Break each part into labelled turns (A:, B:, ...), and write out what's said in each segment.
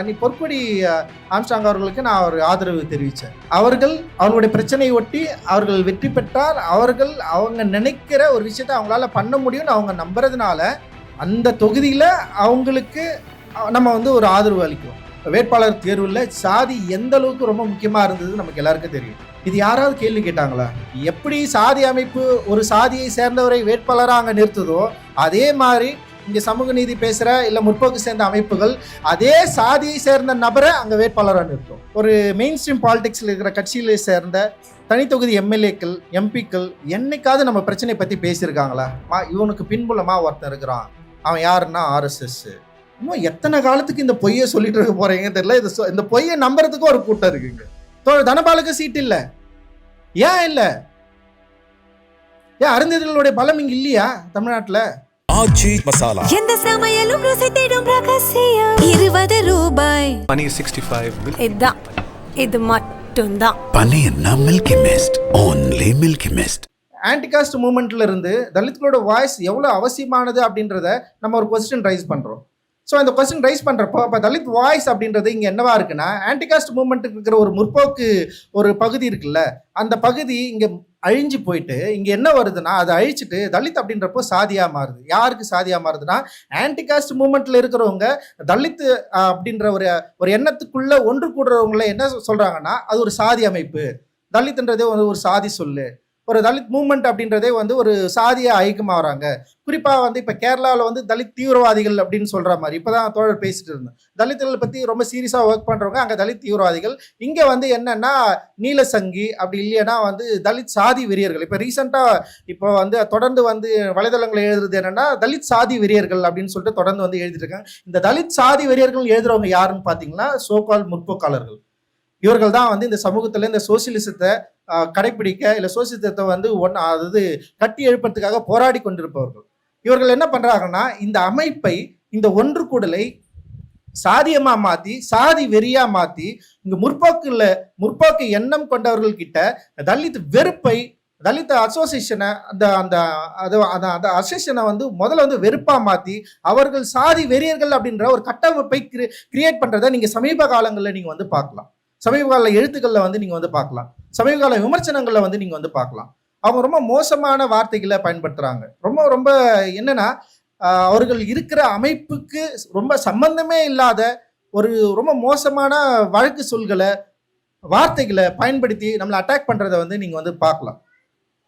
A: நீ பொற்கொடி ஆம்ஸ்ட்ராங் அவர்களுக்கு நான் ஒரு ஆதரவு தெரிவித்தேன். அவர்களுடைய பிரச்சனையை ஒட்டி அவர்கள் வெற்றி பெற்றால் அவங்க நினைக்கிற ஒரு விஷயத்தை அவங்களால பண்ண முடியும்னு அவங்க நம்புறதுனால அந்த தொகுதியில் அவங்களுக்கு நம்ம வந்து ஒரு ஆதரவு அளிக்கிறோம். வேட்பாளர் தேர்வில் சாதி எந்த அளவுக்கு ரொம்ப முக்கியமாக இருந்தது நமக்கு எல்லாருக்கும் தெரியும். இது யாராவது கேள்வி கேட்டாங்களா? எப்படி சாதி அமைப்பு ஒரு சாதியை சேர்ந்தவரை வேட்பாளராக அங்கே நிறுத்துதோ அதே மாதிரி இங்கே சமூக நீதி பேசுகிற இல்லை முற்போக்கு சேர்ந்த அமைப்புகள் அதே சாதியை சேர்ந்த நபரை அங்கே வேட்பாளராக நிறுத்தும். ஒரு மெயின் ஸ்ட்ரீம் பாலிடிக்ஸில் இருக்கிற கட்சியிலே சேர்ந்த தனித்தொகுதி எம்எல்ஏக்கள் எம்பிக்கள் என்னைக்காவது நம்ம பிரச்சனை பற்றி பேசியிருக்காங்களா? இவனுக்கு பின்புலமாக ஒருத்தன் இருக்கிறான், அவன் யாருன்னா ஆர்எஸ்எஸ். இன்னும் எத்தனை காலத்துக்கு இந்த பொய்யை சொல்லிட்டு இருக்க போறீங்க தெரியல. இந்த பொய்யை நம்புறதுக்கு ஒரு கூட்டம் இருக்குங்க. தனபாலுக்கு சீட் இல்ல, ஏன் இல்ல? ஏன் அருந்ததிகளுடைய பலம் இங்க இல்லையா தமிழ்நாட்டுல?
B: ஆச்சி மசாலா
C: எந்த சமையலும் ருசி தேடும் ரகசியம் 20 ரூபாய்.
B: பனீர் 65
C: இது மட்டும்தான்.
B: பனீர்னா milky mist, only milky mist.
A: Anticaste மூவ்மெண்ட்ல இருந்து தலித்களோட வாய்ஸ் எவ்வளவு அவசியமானது அப்படின்றத நம்ம ஒரு கொஸ்டின் ரைஸ் பண்றோம். ஸோ அந்த கொஸ்டின் ரைஸ் பண்ணுறப்போ இப்போ தலித் வாய்ஸ் அப்படின்றது இங்கே என்னவா இருக்குன்னா, ஆன்டிகாஸ்ட் மூவ்மெண்ட்டுக்கு இருக்கிற ஒரு முற்போக்கு ஒரு பகுதி இருக்குல்ல, அந்த பகுதி இங்கே அழிஞ்சு போயிட்டு இங்கே என்ன வருதுன்னா அதை அழிச்சிட்டு தலித் அப்படின்றப்போ சாதியாக மாறுது. யாருக்கு சாதியாக மாறுதுன்னா, ஆன்டிகாஸ்ட் மூவ்மெண்ட்டில் இருக்கிறவங்க தலித் அப்படின்ற ஒரு எண்ணத்துக்குள்ளே ஒன்று கூடுறவங்கள என்ன சொல்கிறாங்கன்னா, அது ஒரு சாதி அமைப்பு, தலித்ன்றதே ஒரு சாதி சொல்லு, ஒரு தலித் மூவ்மெண்ட் அப்படின்றதே வந்து ஒரு சாதியை ஐக்கியமாக வராங்க. குறிப்பாக வந்து இப்போ கேரளாவில் வந்து தலித் தீவிரவாதிகள் அப்படின்னு சொல்கிற மாதிரி இப்போ தான் தோழர் பேசிட்டு இருந்தேன். தலித்துகளை பற்றி ரொம்ப சீரியஸாக ஒர்க் பண்ணுறவங்க அங்கே தலித் தீவிரவாதிகள். இங்கே வந்து என்னென்னா நீலசங்கி, அப்படி இல்லைன்னா வந்து தலித் சாதி வெறியர்கள். இப்போ ரீசெண்டாக இப்போ வந்து தொடர்ந்து வந்து வலைதளங்களை எழுதுறது என்னென்னா தலித் சாதி வெறியர்கள் அப்படின்னு சொல்லிட்டு தொடர்ந்து வந்து எழுதிட்டு இருக்காங்க. இந்த தலித் சாதி வெறியர்கள் எழுதுறவங்க யாருன்னு பார்த்தீங்கன்னா சோகால் முற்போக்காளர்கள். இவர்கள் தான் வந்து இந்த சமூகத்தில் இந்த சோசியலிசத்தை கடைப்பிடிக்க இல்லை சோசியலிசத்தை வந்து அதாவது கட்டி எழுப்பறதுக்காக போராடி கொண்டிருப்பவர்கள். இவர்கள் என்ன பண்றாங்கன்னா, இந்த அமைப்பை, இந்த ஒன்று கூடலை சாதியமா மாத்தி சாதி வெறியா மாத்தி இங்க முற்போக்கு எண்ணம் கொண்டவர்கள் கிட்ட தலித் வெறுப்பை, தலித் அசோசியேஷனை அந்த அசோசியேஷனை வந்து முதல்ல வந்து வெறுப்பா மாத்தி அவர்கள் சாதி வெறியர்கள் அப்படின்ற ஒரு கட்டமைப்பை கிரியேட் பண்றதை நீங்க சமீப காலங்களில் நீங்க வந்து பார்க்கலாம். சமீப கால எழுத்துக்களில் வந்து நீங்கள் வந்து பார்க்கலாம், சமீப கால விமர்சனங்களில் வந்து நீங்கள் வந்து பார்க்கலாம். அவங்க ரொம்ப மோசமான வார்த்தைகளை பயன்படுத்துகிறாங்க. ரொம்ப என்னன்னா, அவர்கள் இருக்கிற அமைப்புக்கு ரொம்ப சம்பந்தமே இல்லாத ஒரு ரொம்ப மோசமான வழக்கு சொல்களை, வார்த்தைகளை பயன்படுத்தி நம்மளை அட்டாக் பண்ணுறதை வந்து நீங்கள் வந்து பார்க்கலாம்.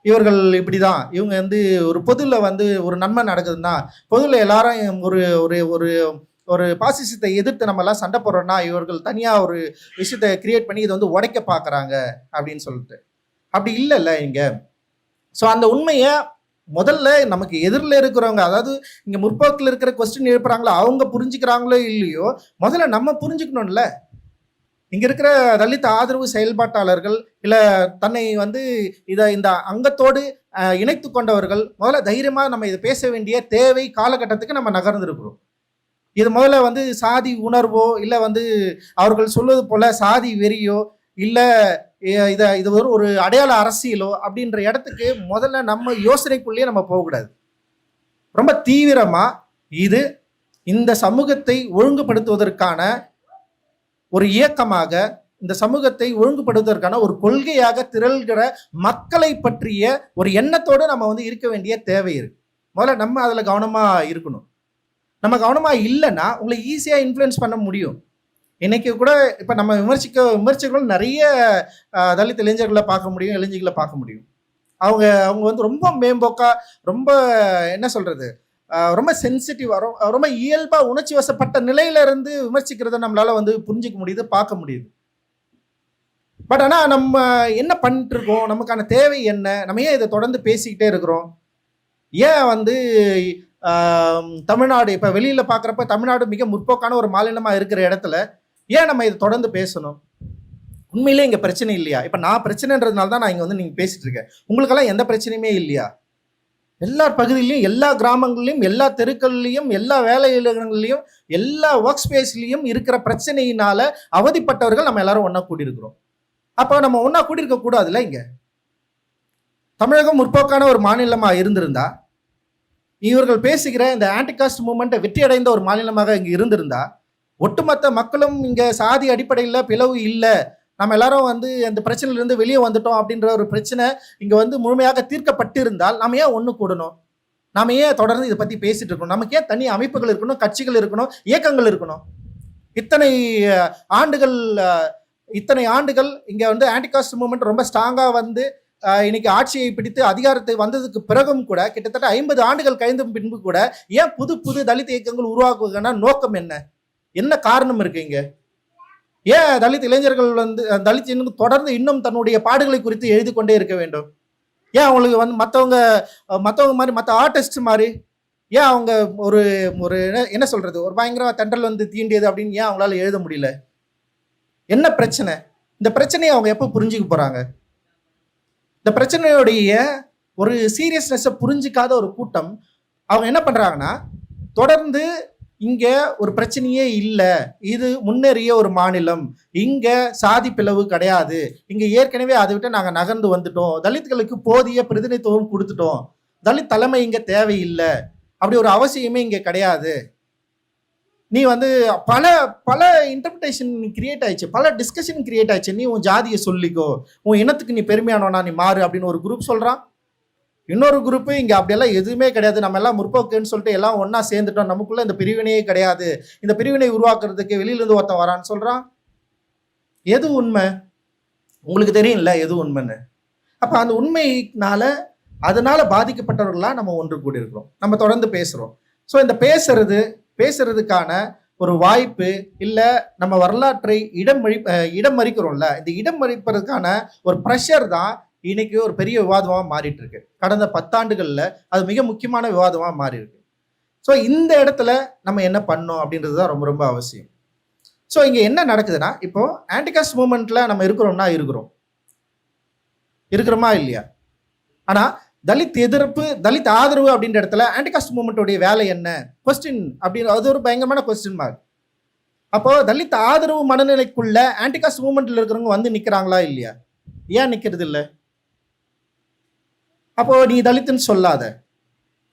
A: இவர்கள் இப்படி தான், இவங்க வந்து ஒரு பொதுவில் வந்து ஒரு நன்மை நடக்குதுன்னா, பொதுவில் எல்லாரும் ஒரு ஒரு பாசிசத்தை எதிர்த்து நம்ம எல்லாம் சண்டை போடுறோம்னா, இவர்கள் தனியாக ஒரு விஷயத்தை கிரியேட் பண்ணி இதை வந்து உடைக்க பார்க்குறாங்க அப்படின்னு சொல்லிட்டு. அப்படி இல்லைல்ல இங்க. ஸோ அந்த உண்மையை முதல்ல நமக்கு எதிரில் இருக்கிறவங்க, அதாவது இங்கே முற்போக்கில் இருக்கிற கொஸ்டின் எழுப்புறாங்களோ அவங்க புரிஞ்சுக்கிறாங்களோ இல்லையோ, முதல்ல நம்ம புரிஞ்சுக்கணும்ல. இங்கே இருக்கிற தலித் ஆதரவு செயல்பாட்டாளர்கள் இல்லை தன்னை வந்து இந்த அங்கத்தோடு இணைத்து கொண்டவர்கள் முதல்ல தைரியமாக நம்ம இதை பேச வேண்டிய தேவை காலகட்டத்துக்கு நம்ம நகர்ந்துருக்கிறோம். இது முதல்ல வந்து சாதி உணர்வோ இல்லை வந்து அவர்கள் சொல்வது போல சாதி வெறியோ இல்லை இது ஒரு அடையாள அரசியலோ அப்படின்ற இடத்துக்கு முதல்ல நம்ம யோசனைக்குள்ளேயே நம்ம போகக்கூடாது. ரொம்ப தீவிரமா இது இந்த சமூகத்தை ஒழுங்குபடுத்துவதற்கான ஒரு இயக்கமாக, இந்த சமூகத்தை ஒழுங்குபடுத்துவதற்கான ஒரு கொள்கையாக திரள்கிற மக்களை பற்றிய ஒரு எண்ணத்தோடு நம்ம வந்து இருக்க வேண்டிய தேவை இருக்கு. முதல்ல நம்ம அதில் கவனமாக இருக்கணும். நம்ம கவனமாக இல்லைன்னா உங்களை ஈஸியாக இன்ஃப்ளூயன்ஸ் பண்ண முடியும். இன்னைக்கு கூட இப்போ நம்ம விமர்சிக்கிறவங்க நிறைய தலித் இளைஞர்களை பார்க்க முடியும், இளைஞர்களை பார்க்க முடியும். அவங்க வந்து ரொம்ப மேம்போக்கா, ரொம்ப என்ன சொல்றது, ரொம்ப சென்சிட்டிவா, ரொம்ப இயல்பா உணர்ச்சி வசப்பட்ட நிலையில இருந்து விமர்சிக்கிறத நம்மளால வந்து புரிஞ்சிக்க முடியுது, பார்க்க முடியுது. பட் ஆனால் நம்ம என்ன பண்ணிட்டு இருக்கோம், நமக்கான தேவை என்ன, நம்ம ஏன் இதை தொடர்ந்து பேசிக்கிட்டே இருக்கிறோம்? ஏன் வந்து தமிழ்நாடு இப்போ வெளியில் பார்க்குறப்ப தமிழ்நாடு மிக முற்போக்கான ஒரு மாநிலமாக இருக்கிற இடத்துல ஏன் நம்ம இதை தொடர்ந்து பேசணும்? உண்மையிலே இங்கே பிரச்சனை இல்லையா? இப்போ நான் பிரச்சனைன்றதுனால தான் நான் இங்கே வந்து நீங்கள் பேசிட்டு இருக்கேன். உங்களுக்கெல்லாம் எந்த பிரச்சனையுமே இல்லையா? எல்லா பகுதியிலையும், எல்லா கிராமங்கள்லையும், எல்லா தெருக்கள்லையும், எல்லா வேலை இடங்கள்லையும், எல்லா ஒர்க் ஸ்பேஸ்லையும் இருக்கிற பிரச்சனையினால அவதிப்பட்டவர்கள் நம்ம எல்லாரும் ஒன்றா கூடியிருக்கிறோம். அப்போ நம்ம ஒன்றா கூடியிருக்க கூடாதுல்ல? இங்கே தமிழகம் முற்போக்கான ஒரு மாநிலமாக இருந்திருந்தா, இவர்கள் பேசுகிற இந்த ஆன்டிகாஸ்ட் மூவ்மெண்ட்டை வெற்றி அடைந்த ஒரு மாநிலமாக இங்கே இருந்திருந்தா, ஒட்டுமொத்த மக்களும் இங்கே சாதி அடிப்படையில் பிளவு இல்லை, நம்ம எல்லாரும் வந்து அந்த பிரச்சனையிலிருந்து வெளியே வந்துட்டோம் அப்படின்ற ஒரு பிரச்சனை இங்கே வந்து முழுமையாக தீர்க்கப்பட்டிருந்தால் நம்ம ஏன் ஒன்று கூடணும்? நாம ஏன் தொடர்ந்து இதை பற்றி பேசிட்டு இருக்கணும்? நமக்கு ஏன் தனி அமைப்புகள் இருக்கணும், கட்சிகள் இருக்கணும், இயக்கங்கள் இருக்கணும்? இத்தனை ஆண்டுகள் இத்தனை ஆண்டுகள் இங்கே வந்து ஆன்டிகாஸ்ட் மூவ்மெண்ட் ரொம்ப ஸ்ட்ராங்காக வந்து இன்னைக்கு ஆட்சியை பிடித்து அதிகாரத்தை வந்ததுக்கு பிறகும் கூட கிட்டத்தட்ட 50 ஆண்டுகள் கழிந்த பின்பு கூட ஏன் புது புது தலித் இயக்கங்கள் உருவாக்குவதுன்னா நோக்கம் என்ன? என்ன காரணம் இருக்கு இங்க? ஏன் தலித் இளைஞர்கள் வந்து தலித் இன்னும் தொடர்ந்து இன்னும் தன்னுடைய பாடுகளை குறித்து எழுதி கொண்டே இருக்க வேண்டும்? ஏன் அவங்களுக்கு வந்து மற்றவங்க மாதிரி மற்ற ஆர்டிஸ்ட் மாதிரி ஏன் அவங்க ஒரு ஒரு என்ன சொல்றது, ஒரு பயங்கர தென்றல் வந்து தீண்டியது அப்படின்னு ஏன் அவங்களால எழுத முடியல? என்ன பிரச்சனை? இந்த பிரச்சனையை அவங்க எப்போ புரிஞ்சுக்க போறாங்க? இந்த பிரச்சனையுடைய ஒரு சீரியஸ்னஸை புரிஞ்சிக்காத ஒரு கூட்டம் அவங்க என்ன பண்றாங்கன்னா, தொடர்ந்து இங்க ஒரு பிரச்சனையே இல்லை, இது முன்னேறிய ஒரு மாநிலம், இங்க சாதி பிளவு கிடையாது, இங்க ஏற்கனவே அதை விட்டு நாங்க நகர்ந்து வந்துட்டோம், தலித்களுக்கு போதிய பிரதிநிதித்துவம் கொடுத்துட்டோம், தலித் தலைமை இங்க தேவையில்லை, அப்படி ஒரு அவசியமே இங்க கிடையாது. நீ வந்து பல பல இன்டர்பிரிட்டேஷன் கிரியேட் ஆயிடுச்சு, பல டிஸ்கஷன் கிரியேட் ஆயிடுச்சு. நீ உன் ஜாதியை சொல்லிக்கோ, உன் இனத்துக்கு நீ பெருமையானோனா நீ மாறு அப்படின்னு ஒரு குரூப் சொல்றான். இன்னொரு குரூப்பு இங்கே அப்படியெல்லாம் எதுவுமே கிடையாது, நம்ம எல்லாம் முற்போக்குன்னு சொல்லிட்டு எல்லாம் ஒன்றா சேர்ந்துட்டோம், நமக்குள்ள இந்த பிரிவினையே கிடையாது, இந்த பிரிவினை உருவாக்குறதுக்கு வெளியிலேருந்து ஒருத்தன் வரான்னு சொல்கிறான். எது உண்மை? உங்களுக்கு தெரியும்ல எது உண்மைன்னு. அப்போ அந்த உண்மையினால அதனால பாதிக்கப்பட்டவர்களாக நம்ம ஒன்று கூடி இருக்கிறோம், நம்ம தொடர்ந்து பேசுகிறோம். ஸோ இந்த பேசுறதுக்கான ஒரு வாய்ப்பு இல்லை, நம்ம வரலாற்றை இடம் மறிக்கிறோம்ல, இந்த இடம் மறிப்பதற்கான ஒரு ப்ரெஷர் தான் இன்னைக்கு ஒரு பெரிய விவாதமாக மாறிட்டு இருக்கு. கடந்த 10 ஆண்டுகளில் அது மிக முக்கியமான விவாதமாக மாறி இருக்கு. ஸோ இந்த இடத்துல நம்ம என்ன பண்ணோம் அப்படின்றது தான் ரொம்ப ரொம்ப அவசியம். ஸோ இங்கே என்ன நடக்குதுன்னா, இப்போ ஆன்டிகாஸ்ட் மூவ்மெண்ட்ல நம்ம இருக்கிறோமா இல்லையா? ஆனால் தலித் எதிர்ப்பு, தலித் ஆதரவு அப்படின்ற இடத்துல ஆன்டிகாஸ்ட் மூவ்மெண்ட்டோடைய வேலை என்ன? கொஸ்டின் அப்படின்னு அது ஒரு பயங்கரமான கொஸ்டின் மார்க். அப்போ தலித் ஆதரவு மனநிலைக்குள்ள ஆன்டிகாஸ்ட் மூவ்மெண்ட்ல இருக்கிறவங்க வந்து நிற்கிறாங்களா இல்லையா? ஏன் நிற்கிறது இல்லை? அப்போ நீ தலித்துன்னு சொல்லாத,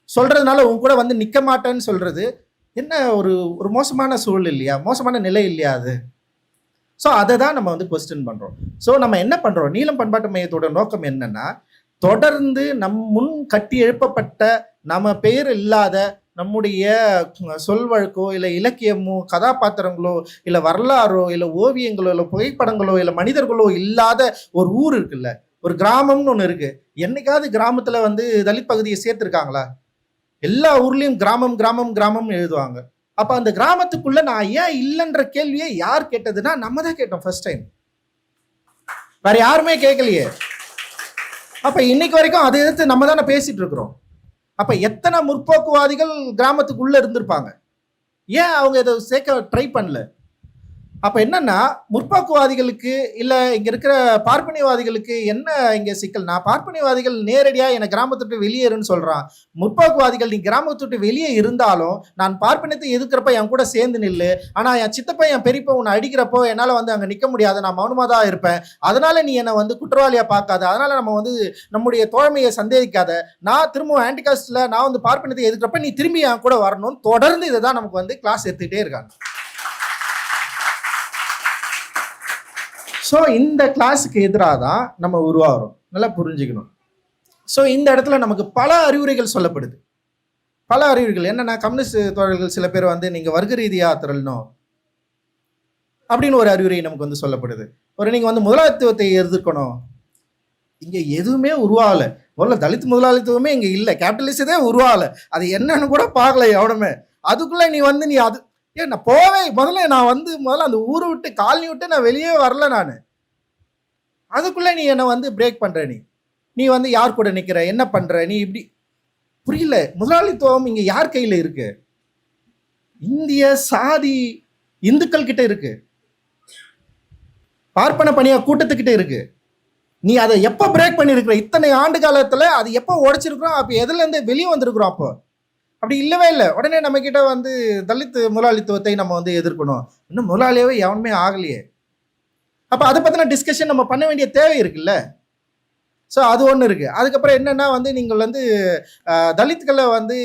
A: சொல்றதுனால உன் கூட வந்து நிற்க மாட்டேன்னு சொல்றது என்ன ஒரு ஒரு மோசமான சூழல் இல்லையா, மோசமான நிலை இல்லையா அது? ஸோ அதை தான் நம்ம வந்து கொஸ்டின் பண்றோம். ஸோ நம்ம என்ன பண்றோம், நீலம் பண்பாட்டு மையத்தோட நோக்கம் என்னன்னா, தொடர்ந்து முன் கட்டி எழுப்பப்பட்ட நம்ம பெயர் இல்லாத நம்முடைய சொல் வழக்கோ இல்லை இலக்கியமோ கதாபாத்திரங்களோ இல்லை வரலாறோ இல்லை ஓவியங்களோ இல்லை புகைப்படங்களோ இல்லை மனிதர்களோ இல்லாத ஒரு ஊர் இருக்குல்ல, ஒரு கிராமம்னு ஒன்று இருக்கு. என்னைக்காவது கிராமத்துல வந்து தலித் பகுதியை சேர்த்திருக்காங்களா? எல்லா ஊர்லயும் கிராமம் கிராமம் கிராமம் எழுதுவாங்க. அப்ப அந்த கிராமத்துக்குள்ள நான் ஏன் இல்லைன்ற கேள்வியை யார் கேட்டதுன்னா நம்ம தான் கேட்டோம் ஃபர்ஸ்ட் டைம், வேற யாருமே கேட்கலையே. அப்ப இன்னைக்கு வரைக்கும் அதை எதிர்த்து நம்ம தானே பேசிட்டு இருக்கிறோம். அப்ப எத்தனை முற்போக்குவாதிகள் கிராமத்துக்குள்ள இருந்திருப்பாங்க, ஏன் அவங்க இதை சேர்க்க ட்ரை பண்ணல? அப்ப என்னன்னா, முற்போக்குவாதிகளுக்கு இல்ல இங்க இருக்கிற பார்ப்பனியவாதிகளுக்கு என்ன இங்க சிக்கல்னா, பார்ப்பனியவாதிகள் நேரடியா என்னை கிராமத்தை விட்டு வெளியேறுன்னு சொல்றான். முற்போக்குவாதிகள் நீ கிராமத்தை விட்டு வெளியே இருந்தாலும் நான் பார்ப்பனியத்தை எதிர்க்கிறப்ப என் கூட சேர்ந்து நில்லு, ஆனா என் சித்தப்பா என் பெரியப்பா உன்னை அடிக்கிறப்போ என்னால வந்து அங்க நிக்க முடியாது, நான் மௌனமா தான் இருப்பேன், அதனால நீ என்னை வந்து குற்றவாளியா பார்க்காத, அதனால நம்ம வந்து நம்முடைய தோழமையை சந்தேகிக்காத, நான் திரும்ப ஆன்டிகாஸ்ட்ல நான் வந்து பார்ப்பனியத்தை எதிர்க்கிறப்ப நீ திரும்பி என் கூட வரணும். தொடர்ந்து இதை தான் நமக்கு வந்து கிளாஸ் எடுத்துக்கிட்டே இருக்காங்க. ஸோ இந்த கிளாஸுக்கு எதிராக தான் நம்ம உருவாகிறோம், நல்லா புரிஞ்சுக்கணும். ஸோ இந்த இடத்துல நமக்கு பல அறிவுரைகள் சொல்லப்படுது. பல அறிவுரைகள் என்னன்னா, கம்யூனிஸ்ட் தோழர்கள் சில பேர் வந்து நீங்கள் வர்க்க ரீதியாக திரளணும் அப்படின்னு ஒரு அறிவுரை நமக்கு வந்து சொல்லப்படுது. நீங்கள் வந்து முதலாளித்துவத்தை எதிர்க்கணும். இங்கே எதுவுமே உருவாகலை, முதல்ல தலித் முதலாளித்துவமே இங்கே இல்லை, கேபிட்டலிசத்தே உருவாகலை, அது என்னன்னு கூட பார்க்கல எவனுமே. அதுக்குள்ளே நீ வந்து நீ அது நான் போவேன் முதல்ல அந்த ஊரை விட்டு காலனி விட்டு நான் வெளியே வரல. நான் அதுக்குள்ள நீ என்னை வந்து பிரேக் பண்ற, நீ வந்து யார் கூட நிக்கிற, என்ன பண்ற, நீ இப்படி புரியல. முதலாளித்துவம் இங்க யார் கையில இருக்கு? இந்திய சாதி இந்துக்கள் கிட்ட இருக்கு, பார்ப்பன பணியா கூட்டத்துக்கிட்ட இருக்கு. நீ அதை எப்போ பிரேக் பண்ணிருக்கிற? இத்தனை ஆண்டு காலத்துல அது எப்போ உடைச்சிருக்கிறோம்? அப்ப எதுல இருந்து வெளியே வந்திருக்கிறோம்? அப்போ அப்படி இல்லவே இல்லை. உடனே நம்ம கிட்ட வந்து தலித் முதலாளித்துவத்தை நம்ம வந்து எதிர்க்கணும், இன்னும் முதலாளியாவே எவனுமே ஆகலையே. அப்ப அதை பத்தின டிஸ்கஷன் நம்ம பண்ண வேண்டிய தேவை இருக்குல்ல. ஸோ அது ஒன்று இருக்குது. அதுக்கப்புறம் என்னென்னா வந்து நீங்கள் வந்து தலித்துக்களை வந்து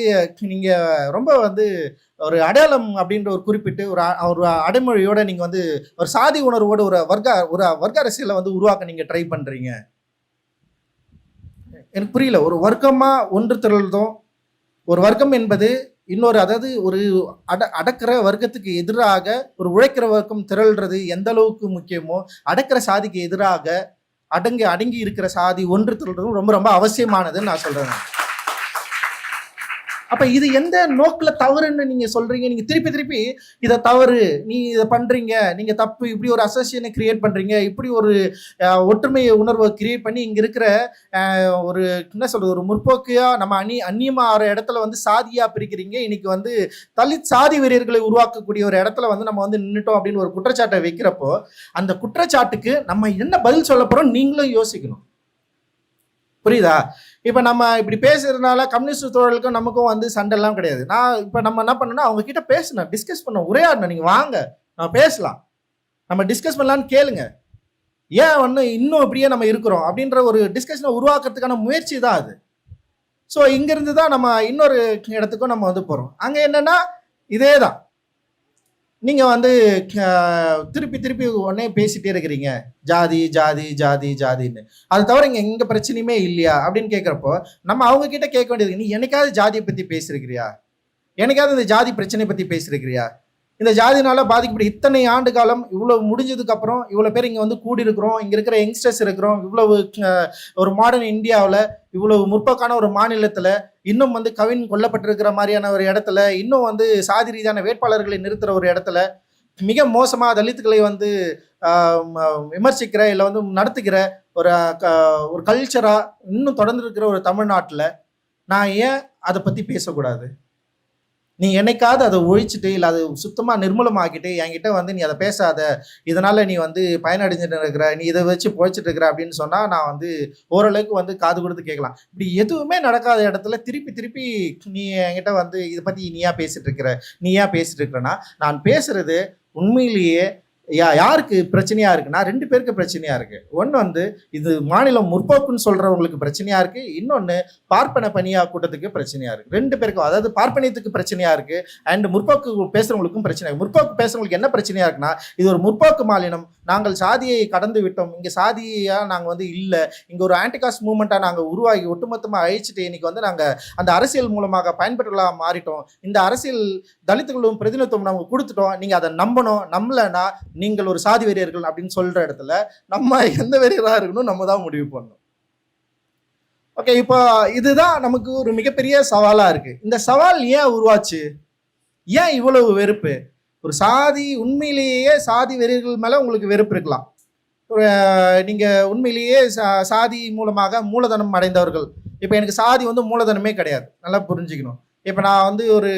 A: நீங்கள் ரொம்ப வந்து ஒரு அடையாளம் அப்படின்ற ஒரு குறிப்பிட்டு ஒரு அடைமொழியோட நீங்கள் வந்து ஒரு சாதி உணர்வோடு ஒரு வர்க்க அரசியலை வந்து உருவாக்க நீங்கள் ட்ரை பண்ணுறீங்க. எனக்கு புரியல. ஒரு வர்க்கமாக ஒன்று திரள்றதும், ஒரு வர்க்கம் என்பது இன்னொரு, அதாவது ஒரு அடக்கிற வர்க்கத்துக்கு எதிராக ஒரு உழைக்கிற வர்க்கம் திரள்றது எந்த அளவுக்கு முக்கியமோ, அடக்கிற சாதிக்கு எதிராக அடங்கி இருக்கிற சாதி ஒன்று திரள்றதும் ரொம்ப ரொம்ப அவசியமானதுன்னு நான் சொல்றேன். அப்ப இது எந்த நோக்கில் தவறுன்னு நீங்க சொல்றீங்க? நீங்க திருப்பி திருப்பி இதை தவறு, நீ இதை பண்றீங்க, நீங்க தப்பு, இப்படி ஒரு அசோசியேஷனை கிரியேட் பண்றீங்க, இப்படி ஒரு ஒற்றுமை உணர்வை கிரியேட் பண்ணி இங்க இருக்கிற ஒரு என்ன சொல்றது, ஒரு முற்போக்கையா நம்ம அந்நியமா ஆற இடத்துல வந்து சாதியா பிரிக்கிறீங்க. இன்னைக்கு வந்து தலித் சாதி வெறியர்களை உருவாக்கக்கூடிய ஒரு இடத்துல வந்து நம்ம வந்து நின்றுட்டோம் அப்படின்னு ஒரு குற்றச்சாட்டை வைக்கிறப்போ, அந்த குற்றச்சாட்டுக்கு நம்ம என்ன பதில் சொல்ல போறோம் நீங்களும் யோசிக்கணும். புரியுதா? இப்போ நம்ம இப்படி பேசுறதுனால கம்யூனிஸ்ட் தோழர்களுக்கும் நமக்கும் வந்து சண்டைலாம் கிடையாது. நான் இப்போ நம்ம என்ன பண்ணோம்னா அவங்க கிட்ட பேசணும், டிஸ்கஸ் பண்ணோம், உரையாடணும். நீங்கள் வாங்க நம்ம பேசலாம், நம்ம டிஸ்கஸ் பண்ணலான்னு கேளுங்க. ஏன் வந்து இன்னும் இப்படியே நம்ம இருக்கிறோம் அப்படின்ற ஒரு டிஸ்கஷனை உருவாக்குறதுக்கான முயற்சி தான் அது. ஸோ இங்கேருந்து தான் நம்ம இன்னொரு இடத்துக்கும் நம்ம வந்து போகிறோம். அங்கே என்னென்னா இதே தான், நீங்கள் வந்து திருப்பி திருப்பி உடனே பேசிகிட்டே இருக்கிறீங்க, ஜாதி ஜாதி ஜாதி ஜாதின்னு. அது தவிர இங்கே எங்கே பிரச்சனையுமே இல்லையா அப்படின்னு கேட்குறப்போ நம்ம அவங்க கிட்ட கேட்க வேண்டியது, நீ என்னைக்காவது ஜாதியை பற்றி பேசியிருக்கிறியா? என்னைக்காவது இந்த ஜாதி பிரச்சனையை பற்றி பேசியிருக்கிறியா? இந்த ஜாதினால பாதிக்கப்பட்ட இத்தனை ஆண்டு காலம் இவ்வளவு முடிஞ்சதுக்கப்புறம் இவ்வளோ பேர் இங்கே வந்து கூடியிருக்கிறோம், இங்கே இருக்கிற யங்ஸ்டர்ஸ் இருக்கிறோம், இவ்வளவு ஒரு மாடர்ன் இந்தியாவில், இவ்வளவு முற்போக்கான ஒரு மாநிலத்தில், இன்னும் வந்து கவின் கொல்லப்பட்டிருக்கிற மாதிரியான ஒரு இடத்துல, இன்னும் வந்து சாதி ரீதியான வேட்பாளர்களை நிறுத்துகிற ஒரு இடத்துல, மிக மோசமாக தலித்துக்களை வந்து விமர்சிக்கிற இல்லை வந்து நடத்துகிற ஒரு கல்ச்சராக இன்னும் தொடர்ந்து இருக்கிற ஒரு தமிழ்நாட்டில் நான் ஏன் அதை பற்றி பேசக்கூடாது? நீ என்னைக்காவது அதை ஒழிச்சிட்டு இல்லை அது சுத்தமாக நிர்மூலமாக்கிட்டு என்கிட்ட வந்து நீ அதை பேசாத, இதனால் நீ வந்து பயனடைஞ்சிட்டு இருக்கிற, நீ இதை வச்சு பொழைச்சிட்டு இருக்கிற அப்படின்னு சொன்னால் நான் வந்து ஓரளவுக்கு வந்து காது கொடுத்து கேட்கலாம். இப்படி எதுவுமே நடக்காத இடத்துல திருப்பி திருப்பி நீ என்கிட்ட வந்து இதை பற்றி நீ ஏன் பேசிட்டு இருக்கிறேன்னா, நான் பேசுறது உண்மையிலேயே யாருக்கு பிரச்சனையா இருக்குன்னா 2 பேருக்கு பிரச்சனையா இருக்கு. ஒன்று வந்து இது மாநிலம் முற்போக்குன்னு சொல்றவங்களுக்கு பிரச்சனையா இருக்கு, இன்னொன்று பார்ப்பன பணியா கூட்டத்துக்கு பிரச்சனையா இருக்கு. 2 பேருக்கும், அதாவது பார்ப்பனியத்துக்கு பிரச்சனையா இருக்கு அண்ட் முற்போக்கு பேசுறவங்களுக்கும் பிரச்சனை இருக்கு. முற்போக்கு பேசுறவங்களுக்கு என்ன பிரச்சனையா இருக்குன்னா, இது ஒரு முற்போக்கு மாநிலம், நாங்கள் சாதியை கடந்து விட்டோம், இங்கே சாதியா நாங்கள் வந்து இல்லை, இங்கே ஒரு ஆன்டிகாஸ்ட் மூவ்மெண்ட்டாக நாங்கள் உருவாகி ஒட்டுமொத்தமாக அழிச்சிட்டு இன்னைக்கு வந்து நாங்கள் அந்த அரசியல் மூலமாக பயன்பெற்றலாம் மாறிட்டோம், இந்த அரசியல் தலித்துகளும் பிரதிநிதித்துவம் நாங்கள் கொடுத்துட்டோம், நீங்கள் அதை நம்பணும், நம்பலைன்னா நீங்கள் ஒரு சாதி வெறியர்கள் அப்படின்னு சொல்ற இடத்துல நம்ம எந்த வெறியராக இருக்கணும் நம்ம தான் முடிவு பண்ணணும். ஓகே, இப்போ இதுதான் நமக்கு ஒரு மிகப்பெரிய சவாலா இருக்கு. இந்த சவால் ஏன் உருவாச்சு? ஏன் இவ்வளவு வெறுப்பு? ஒரு சாதி, உண்மையிலேயே சாதி வெறியர்கள் மேல உங்களுக்கு வெறுப்பு இருக்கலாம். நீங்க உண்மையிலேயே சாதி மூலமாக மூலதனம் அடைந்தவர்கள். இப்போ எனக்கு சாதி வந்து மூலதனமே கிடையாது, நல்லா புரிஞ்சுக்கணும். இப்போ நான் வந்து ஒரு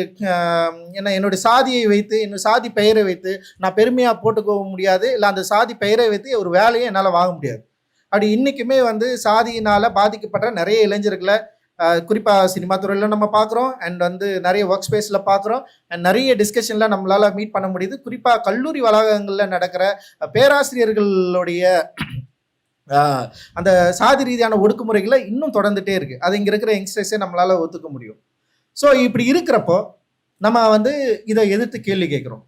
A: என்னுடைய சாதியை வைத்து, என்னோட சாதி பெயரை வைத்து நான் பெருமையாக போட்டுக்க முடியாது, இல்லை அந்த சாதி பெயரை வைத்து ஒரு வேலையை என்னால் வாங்க முடியாது. அப்படி இன்றைக்குமே வந்து சாதியினால் பாதிக்கப்பட்ட நிறைய இளைஞர்களை குறிப்பாக சினிமா துறையில் நம்ம பார்க்குறோம், அண்ட் வந்து நிறைய ஒர்க் ஸ்பேஸில் பார்க்குறோம், அண்ட் நிறைய டிஸ்கஷனில் நம்மளால் மீட் பண்ண முடியுது. குறிப்பாக கல்லூரி வளாகங்களில் நடக்கிற பேராசிரியர்களுடைய அந்த சாதி ரீதியான ஒடுக்குமுறைகளை இன்னும் தொடர்ந்துகிட்டே இருக்குது. அது இங்கே இருக்கிற யங்ஸ்டர்ஸே நம்மளால் ஒத்துக்க முடியும். ஸோ இப்படி இருக்கிறப்போ நம்ம வந்து இதை எதிர்த்து கேள்வி கேட்குறோம்.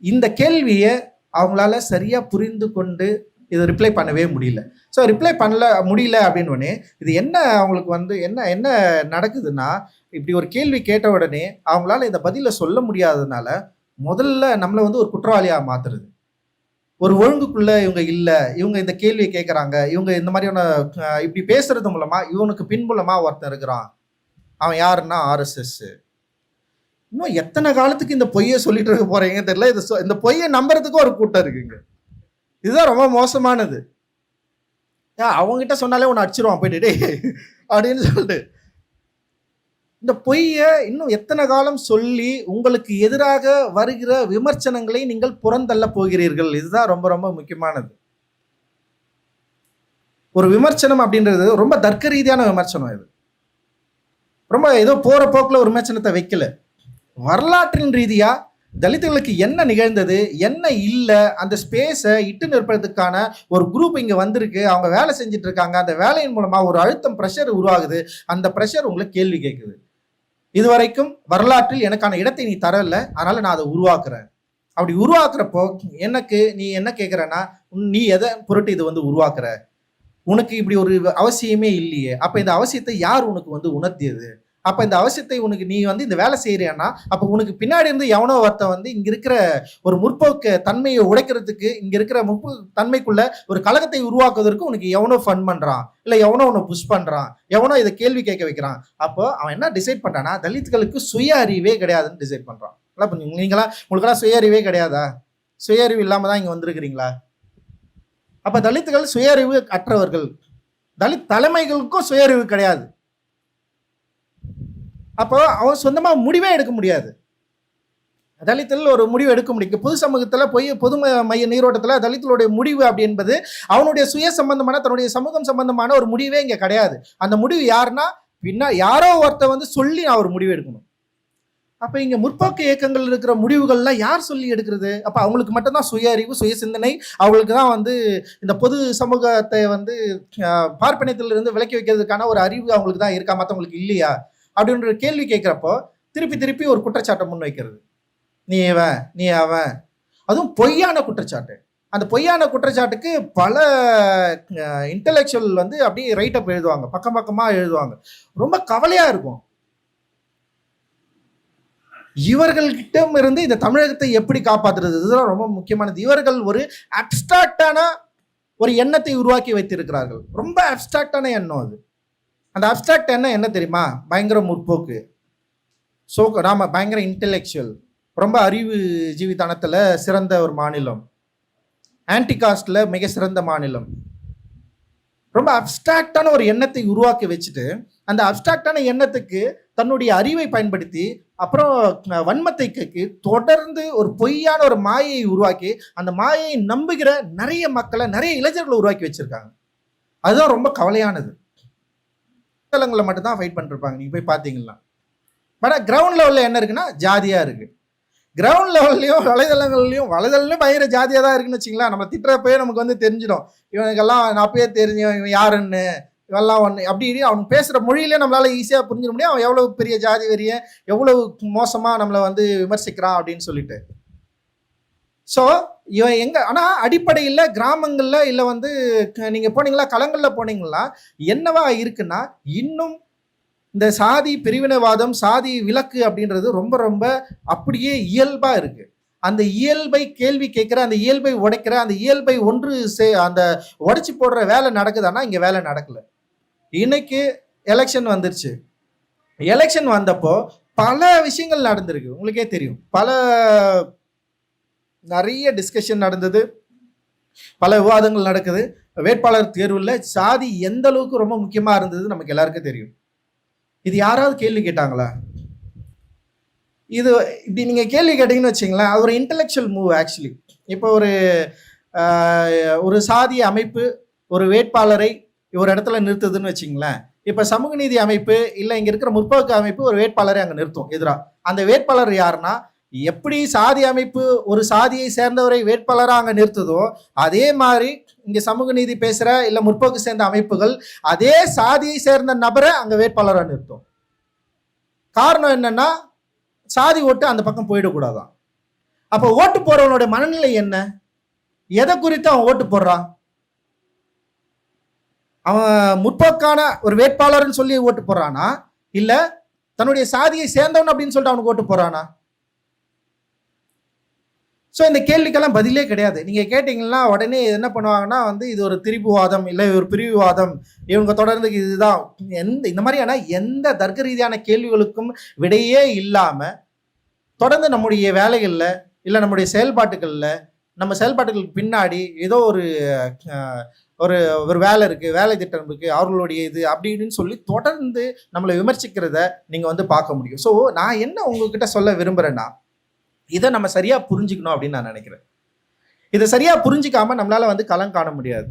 A: இந்த கேள்வியை அவங்களால சரியாக புரிந்து கொண்டு இதை ரிப்ளை பண்ணவே முடியல. ஸோ ரிப்ளை முடியல அப்படின்னோடனே இது என்ன அவங்களுக்கு வந்து என்ன நடக்குதுன்னா, இப்படி ஒரு கேள்வி கேட்ட உடனே அவங்களால இந்த பதிலை சொல்ல முடியாததுனால முதல்ல நம்மளை வந்து ஒரு குற்றவாளியாக மாற்றுறது. ஒரு ஒழுங்குக்குள்ளே இவங்க இல்லை, இவங்க இந்த கேள்வியை கேட்குறாங்க, இவங்க இந்த மாதிரியான இப்படி பேசுறது மூலமாக இவனுக்கு பின்புலமாக ஒருத்தன் இருக்கிறான், அவன் யாருன்னா RSS. இன்னும் எத்தனை காலத்துக்கு இந்த பொய்யை சொல்லிட்டு இருக்க போறீங்கன்னு தெரியல. இந்த பொய்யை நம்புறதுக்கு ஒரு கூட்டம் இருக்குங்க. இதுதான் ரொம்ப மோசமானது. அவங்ககிட்ட சொன்னாலே ஒன்று அடிச்சிருவான் போயிட்டு அப்படின்னு சொல்லிட்டு இந்த பொய்யை இன்னும் எத்தனை காலம் சொல்லி உங்களுக்கு எதிராக வருகிற விமர்சனங்களை நீங்கள் புறந்தள்ள போகிறீர்கள். இதுதான் ரொம்ப ரொம்ப முக்கியமானது. ஒரு விமர்சனம் அப்படின்றது ரொம்ப தர்க்க ரீதியான விமர்சனம். இது ரொம்ப ஏதோ போற போக்கில் ஒரு விமர்சனத்தை வைக்கல, வரலாற்றின் ரீதியா தலித்துகளுக்கு என்ன நிகழ்ந்தது, என்ன இல்லை, அந்த ஸ்பேஸை இட்டு நிற்பதற்கான ஒரு குரூப் இங்கே வந்திருக்கு, அவங்க வேலை செஞ்சுட்டு இருக்காங்க, அந்த வேலையின் மூலமாக ஒரு அழுத்தம் ப்ரெஷர் உருவாகுது, அந்த ப்ரெஷர் உங்களை கேள்வி கேட்குது. இதுவரைக்கும் வரலாற்றில் எனக்கான இடத்தை நீ தரல, அதனால நான் அதை உருவாக்குறேன். அப்படி உருவாக்குறப்போ எனக்கு நீ என்ன கேட்குறேன்னா, நீ எதை பொருட்டு இது வந்து உருவாக்குற, உனக்கு இப்படி ஒரு அவசியமே இல்லையே, அப்போ இந்த அவசியத்தை யார் உனக்கு வந்து உணர்த்தியது, அப்போ இந்த அவசியத்தை உனக்கு நீ வந்து இந்த வேலை செய்யறியான்னா அப்போ உனக்கு பின்னாடி இருந்து எவனோ ஒருத்தன் வந்து இங்கே இருக்கிற ஒரு முற்போக்கு தன்மையை உடைக்கிறதுக்கு, இங்கே இருக்கிற தன்மைக்குள்ள ஒரு கழகத்தை உருவாக்குவதற்கு உனக்கு எவனோ ஃபன் பண்ணுறான், இல்லை எவனோ உன்னை புஷ் பண்ணுறான், எவனோ இதை கேள்வி கேட்க வைக்கிறான். அப்போ அவன் என்ன டிசைட் பண்ணுறான்னா, தலித்துகளுக்கு சுய அறிவே கிடையாதுன்னு டிசைட் பண்ணுறான். நீங்களாம் உங்களுக்கெல்லாம் சுய அறிவே கிடையாதா? சுய அறிவு இல்லாமல் தான் இங்கே வந்திருக்கிறீங்களா? அப்போ தலித்துகள் சுய அறிவு அற்றவர்கள். தலித் தலைமைகளுக்கும் சுய அறிவு கிடையாது. அப்போ அவன் சொந்தமாக முடிவே எடுக்க முடியாது. தலித்தில் ஒரு முடிவு எடுக்க முடியும். பொது சமூகத்தில் போய் பொது மைய நீரோட்டத்தில் தலித்துடைய முடிவு அப்படி என்பது அவனுடைய சுய சம்பந்தமான தன்னுடைய சமூகம் சம்பந்தமான ஒரு முடிவே இங்கே கிடையாது. அந்த முடிவு யாருன்னா யாரோ ஒருத்த வந்து சொல்லி நான் ஒரு முடிவு எடுக்கணும். அப்போ இங்கே முற்போக்கு இயக்கங்கள் இருக்கிற முடிவுகள்லாம் யார் சொல்லி எடுக்கிறது? அப்போ அவங்களுக்கு மட்டும்தான் சுய அறிவு, சுய சிந்தனை, அவங்களுக்கு தான் வந்து இந்த பொது சமூகத்தை வந்து பார்ப்பனியத்திலிருந்து விலக்கி வைக்கிறதுக்கான ஒரு அறிவு அவங்களுக்கு தான் இருக்கா, மற்றவங்களுக்கு இல்லையா அப்படின்ற கேள்வி கேட்குறப்போ திருப்பி திருப்பி ஒரு குற்றச்சாட்டை முன் வைக்கிறது. நீ இவன், நீ அவன், அதுவும் பொய்யான குற்றச்சாட்டு. அந்த பொய்யான குற்றச்சாட்டுக்கு பல இன்டலெக்சுவல் வந்து அப்படியே ரைட்டப் எழுதுவாங்க, பக்கம் பக்கமாக எழுதுவாங்க. ரொம்ப கவலையாக இருக்கும். இவர்கள்கிட்ட இருந்து இந்த தமிழகத்தை எப்படி காப்பாற்றுறது, இதுதான் ரொம்ப முக்கியமானது. இவர்கள் ஒரு அப்ஸ்ட்ராக்டான ஒரு எண்ணத்தை உருவாக்கி வைத்திருக்கிறார்கள். ரொம்ப அப்ஸ்ட்ராக்டான எண்ணம் அது. அந்த அப்ஸ்ட்ராக்ட் எண்ணம் என்ன தெரியுமா? பயங்கர முற்போக்கு, நாம பயங்கர இன்டெலெக்சுவல், ரொம்ப அறிவு ஜீவித்தனத்தில் சிறந்த ஒரு மாநிலம், ஆன்டிகாஸ்டில் மிக சிறந்த மாநிலம். ரொம்ப அப்ஸ்ட்ராக்டான ஒரு எண்ணத்தை உருவாக்கி வச்சுட்டு அந்த அப்ஸ்ட்ராக்டான எண்ணத்துக்கு தன்னுடைய அறிவை பயன்படுத்தி அப்புறம் வன்மத்தைக்கு தொடர்ந்து ஒரு பொய்யான ஒரு மாயை உருவாக்கி அந்த மாயை நம்புகிற நிறைய மக்களை, நிறைய இளைஞர்களை உருவாக்கி வச்சிருக்காங்க. அதுதான் ரொம்ப கவலையானது. வலைதளங்களை மட்டும்தான் ஃபைட் பண்ணிருப்பாங்க, நீங்கள் போய் பார்த்தீங்கன்னா. பட் கிரவுண்ட் லெவலில் என்ன இருக்குன்னா ஜாதியாக இருக்குது. கிரவுண்ட் லெவல்லையும் வலைதளம்லையும் பயங்கர ஜாதியாக தான் இருக்குன்னு வச்சிங்களா. நம்ம திட்டுறப்பயே நமக்கு வந்து தெரிஞ்சிடும், இவனுக்கெல்லாம் நான் அப்பயே தெரிஞ்சோம் இவன் யாருன்னு, இவெல்லாம் ஒன்று அப்படி அவன் பேசுகிற மொழியிலே நம்மளால் ஈஸியாக புரிஞ்சிட முடியும் அவன் எவ்வளோ பெரிய ஜாதி வெறிய, எவ்வளவு மோசமாக நம்மளை வந்து விமர்சிக்கிறான் அப்படின்னு சொல்லிட்டு. ஸோ இவன் எங்கே, ஆனால் அடிப்படையில் கிராமங்களில் இல்லை வந்து நீங்கள் போனீங்களா, களங்களில் போனீங்களா என்னவா இருக்குன்னா இன்னும் இந்த சாதி பிரிவினைவாதம், சாதி விலக்கு அப்படின்றது ரொம்ப ரொம்ப அப்படியே இயல்பாக இருக்குது. அந்த இயல்பை கேள்வி கேட்குற, அந்த இயல்பை உடைக்கிற, அந்த இயல்பை அந்த உடைச்சி போடுற வேலை நடக்குதுன்னா இங்கே வேலை நடக்கலை. இன்னைக்கு எலெக்ஷன் வந்துருச்சு. எலெக்ஷன் வந்தப்போ பல விஷயங்கள் நடந்திருக்கு, உங்களுக்கே தெரியும். நிறைய டிஸ்கஷன் நடந்தது, பல விவாதங்கள் நடக்குது. வேட்பாளர் தேர்வில் சாதி எந்த அளவுக்கு ரொம்ப முக்கியமாக இருந்தது நமக்கு எல்லாருக்கும் தெரியும். இது யாராவது கேள்வி கேட்டாங்களா? இது இப்படி நீங்கள் கேள்வி கேட்டீங்கன்னு வச்சிங்களேன், அது ஒரு இன்டெலெக்சுவல் மூவ் ஆக்சுவலி. இப்போ ஒரு சாதிய அமைப்பு ஒரு வேட்பாளரை ஒரு இடத்துல நிறுத்துதுன்னு வச்சிங்களேன். இப்போ சமூக நீதி அமைப்பு இல்லை இங்கே இருக்கிற முற்போக்கு அமைப்பு ஒரு வேட்பாளரை அங்கே நிறுத்தும் எதிராக. அந்த வேட்பாளர் யாருன்னா, எப்படி சாதி அமைப்பு ஒரு சாதியை சேர்ந்தவரை வேட்பாளராக அங்கே நிறுத்துதோ அதே மாதிரி இங்கே சமூக நீதி பேசுகிற இல்லை முற்போக்கு சேர்ந்த அமைப்புகள் அதே சாதியை சேர்ந்த நபரை அங்கே வேட்பாளராக நிறுத்தும். காரணம் என்னன்னா, சாதி ஓட்டு அந்த பக்கம் போயிடக்கூடாதான். அப்போ ஓட்டு போறவனுடைய மனநிலை என்ன? எதை குறித்து அவன் ஓட்டு போடுறான்? அவன் முற்போக்கான ஒரு வேட்பாளர்னு சொல்லி ஓட்டு போடுறானா, இல்ல தன்னுடைய சாதியை சேர்ந்தவன் அப்படின்னு சொல்லிட்டு அவனுக்கு ஓட்டு போடுறானா? ஸோ இந்த கேள்விக்கெல்லாம் பதிலே கிடையாது. நீங்கள் கேட்டிங்கன்னா உடனே என்ன பண்ணுவாங்கன்னா வந்து இது ஒரு திரிபுவாதம் இல்லை ஒரு பிரிவுவாதம், இவங்க தொடர்ந்து இதுதான் இந்த மாதிரியான எந்த தர்க்க ரீதியான கேள்விகளுக்கும் விடையே இல்லாமல் தொடர்ந்து நம்முடைய வேலைகளில் இல்லை நம்முடைய செயல்பாட்டுகளில் நம்ம செயல்பாட்டுகளுக்கு பின்னாடி ஏதோ ஒரு ஒரு வேலை இருக்குது, வேலை திட்டம் இருக்குது, அவர்களுடைய இது அப்படின்னு சொல்லி தொடர்ந்து நம்மளை விமர்சிக்கிறத நீங்கள் வந்து பார்க்க முடியும். ஸோ நான் என்ன உங்ககிட்ட சொல்ல விரும்புகிறேன்னா, இதை நம்ம சரியாக புரிஞ்சுக்கணும் அப்படின்னு நான் நினைக்கிறேன். இதை சரியாக புரிஞ்சிக்காம நம்மளால் வந்து களம் காண முடியாது.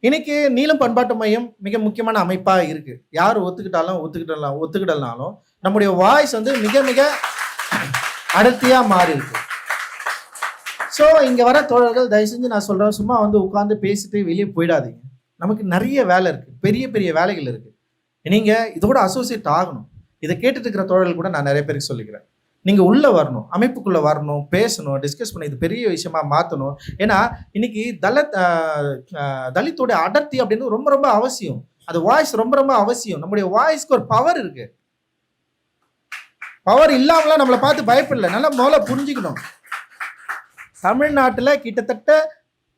A: இன்னைக்கு நீலம் பண்பாட்டு மையம் மிக முக்கியமான அமைப்பாக இருக்குது. யார் ஒத்துக்கிட்டாலும் ஒத்துக்கிடலனாலும் நம்முடைய வாய்ஸ் வந்து மிக மிக அடர்த்தியா மாறி இருக்கு. ஸோ இங்க வர தோழர்கள் தயவு செஞ்சு நான் சொல்றேன், சும்மா வந்து உட்காந்து பேசிட்டு வெளியே போயிடாதீங்க. நமக்கு நிறைய வேலை இருக்கு, பெரிய பெரிய வேலைகள் இருக்கு. நீங்க இதோட அசோசியேட் ஆகணும். இதை கேட்டுட்டு இருக்கிற தோழர்கள் கூட நான் நிறைய பேருக்கு சொல்லிக்கிறேன், நீங்க உள்ள வரணும், அமைப்புக்குள்ள வரணும், பேசணும், டிஸ்கஸ் பண்ணி இது பெரிய விஷயமா மாற்றணும். ஏன்னா இன்னைக்கு தலித்தோட அடர்த்தி அப்படின்னு ரொம்ப ரொம்ப அவசியம். அது வாய்ஸ் ரொம்ப ரொம்ப அவசியம். நம்முடைய வாய்ஸ்க்கு ஒரு பவர் இருக்கு. பவர் இல்லாமலாம் நம்மளை பார்த்து பயப்படல. நல்லா முதல்ல புரிஞ்சுக்கணும், தமிழ்நாட்டில் கிட்டத்தட்ட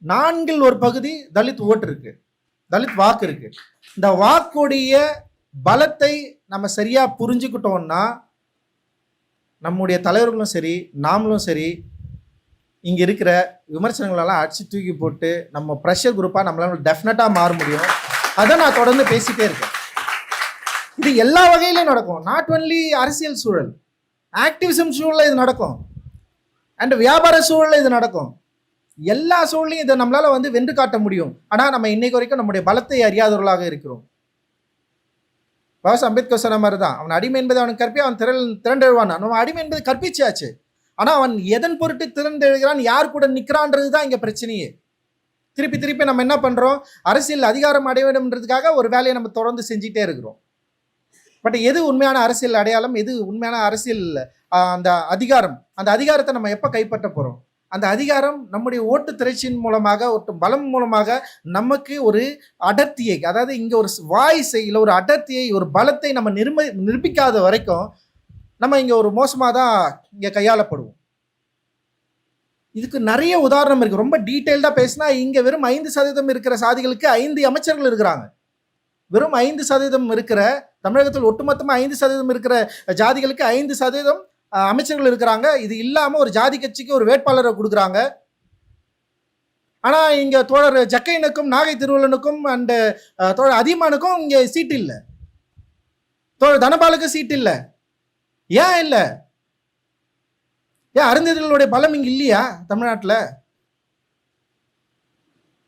A: 1/4 தலித் ஓட்டு இருக்கு, தலித் வாக்கு இருக்கு. இந்த வாக்குடைய பலத்தை நம்ம சரியா புரிஞ்சுக்கிட்டோம்னா நம்முடைய தலைவர்களும் சரி நாமளும் சரி இங்க இருக்கிற விமர்சனங்களெல்லாம் அடிச்சு தூக்கி போட்டு நம்ம ப்ரெஷர் குரூப்பா நம்மளால டெஃபினட்டா மாற முடியும். அதை நான் தொடர்ந்து பேசிட்டே இருக்கேன். இது எல்லா வகையிலும் நடக்கும். நாட் ஒன்லி அரசியல் சூழல், ஆக்டிவிசம் சூழல்ல இது நடக்கும், அண்ட் வியாபார சூழல்ல இது நடக்கும். எல்லா சூழலையும் இதை நம்மளால வந்து வென்று காட்ட முடியும். ஆனா நம்ம இன்னைக்கு வரைக்கும் நம்முடைய பலத்தை அறியாதவர்களாக இருக்கிறோம். பாஸ் அம்பேத்கர் சொன்ன மாதிரி தான், அவன் அடிமை என்பது அவனுக்கு கற்பி அவன் திரண்டெழுவான். நம்ம அடிமை என்பது கற்பிச்சாச்சு, ஆனா அவன் எதன் பொருட்டு திரண்டெழுகிறான், யார் கூட நிற்கிறான்றது தான் இங்க பிரச்சனையே. திருப்பி திருப்பி நம்ம என்ன பண்றோம், அரசியல் அதிகாரம் அடைய வேண்டும்ன்றதுக்காக ஒரு வேலையை நம்ம தொடர்ந்து செஞ்சுட்டே இருக்கிறோம். பட் எது உண்மையான அரசியல் அடையாளம், எது உண்மையான அரசியல் அந்த அதிகாரம், அந்த அதிகாரத்தை நம்ம எப்ப கைப்பற்ற போறோம்? அந்த அதிகாரம் நம்முடைய ஓட்டு திரைச்சின் மூலமாக, ஓட்டு பலம் மூலமாக நமக்கு ஒரு அடர்த்தியை, அதாவது இங்க ஒரு வாய்ஸை இல்லை ஒரு அடர்த்தியை, ஒரு பலத்தை நம்ம நிரூபிக்காத வரைக்கும் நம்ம இங்க ஒரு மோசமாக தான் இங்க கையாளப்படுவோம். இதுக்கு நிறைய உதாரணம் இருக்கு. ரொம்ப டீட்டெயில்டா பேசினா இங்க வெறும் 5% இருக்கிற சாதிகளுக்கு 5 அமைச்சர்கள் இருக்கிறாங்க. வெறும் 5% இருக்கிற தமிழகத்தில் ஒட்டுமொத்தமா 5% இருக்கிற ஜாதிகளுக்கு 5% அமைச்சர்கள் இருக்கிறாங்க. இது இல்லாம ஒரு ஜாதி கட்சிக்கு ஒரு வேட்பாளரை கொடுக்குறாங்க. ஆனா இங்க தோழர் ஜக்கைனுக்கும் நாகை திருவள்ளனுக்கும் அண்ட் தோழர் அதியமானுக்கும் இங்க சீட் இல்லை, தோழர் தனபாலுக்கு சீட் இல்லை. ஏன் இல்லை? ஏன் அருந்ததிகளுடைய பலம் இங்க இல்லையா தமிழ்நாட்டில்?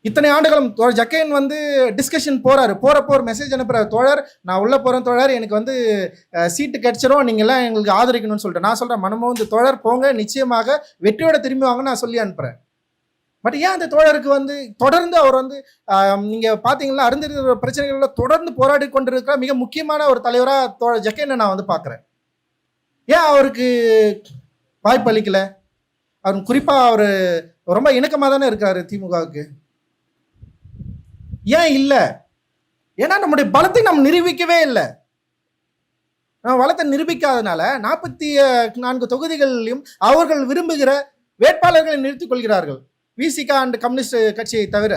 A: இத்தனை ஆண்டுகளும் தோழர் ஜக்கையன் வந்து டிஸ்கஷன் போறாரு, போறப்போ ஒரு மெசேஜ் அனுப்புறாரு, தோழர் நான் உள்ள போறேன் தோழர், எனக்கு வந்து சீட்டு கிடைச்சிரும், நீங்க எல்லாம் எங்களுக்கு ஆதரிக்கணும்னு சொல்லிட்டு. நான் சொல்றேன், மனமோ வந்து தோழர் போங்க, நிச்சயமாக வெற்றியோட திரும்பி வாங்க நான் சொல்லி அனுப்புறேன். பட் ஏன் அந்த தோழருக்கு வந்து தொடர்ந்து அவர் வந்து நீங்க பாத்தீங்கன்னா அருந்ததிகள் பிரச்சனைகள்ல தொடர்ந்து போராடி கொண்டிருக்கிற மிக முக்கியமான ஒரு தலைவரா தோழர் ஜக்கையனை நான் வந்து பாக்குறேன். ஏன் அவருக்கு வாய்ப்பு அளிக்கல? அவர் குறிப்பா அவர் ரொம்ப இணக்கமா தானே இருக்காரு திமுகவுக்கு. ஏன் இல்லை? ஏன்னா நம்முடைய பலத்தை நாம் நிரூபிக்கவே இல்லை. நம்ம பலத்தை நிரூபிக்காதனால 44 தொகுதிகளிலும் அவர்கள் விரும்புகிற வேட்பாளர்களை நிறுத்திக் கொள்கிறார்கள். விசிக அண்ட் கம்யூனிஸ்ட் கட்சியை தவிர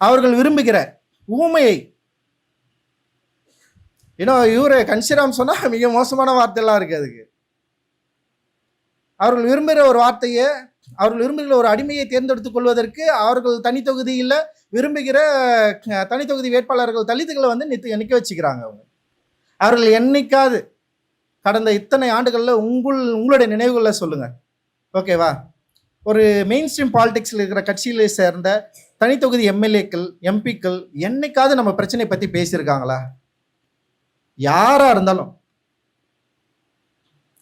A: அவர்கள் விரும்புகிற ஊமையை, இவரு கன்சிராம் சொன்னா மிக மோசமான வார்த்தையெல்லாம் இருக்கு. அதுக்கு அவர்கள் விரும்புகிற ஒரு வார்த்தையை, அவர்கள் விரும்புகிற ஒரு அடிமையை தேர்ந்தெடுத்துக் கொள்வதற்கு அவர்கள் தனி தொகுதியில் விரும்புகிற தனி தொகுதி வேட்பாளர்கள் தலித்துகளை வந்து நிற்க வச்சுக்கிறாங்க. அவர்கள் என்னைக்காவது கடந்த இத்தனை ஆண்டுகளில் உங்களுடைய நினைவுகளில் சொல்லுங்க, ஓகேவா? ஒரு மெயின் ஸ்ட்ரீம் பாலிடிக்ஸில் இருக்கிற கட்சியில சேர்ந்த தனி தொகுதி எம்எல்ஏக்கள் எம்பிக்கள் என்னைக்காவது நம்ம பிரச்சனை பற்றி பேசியிருக்காங்களா? யாரா இருந்தாலும்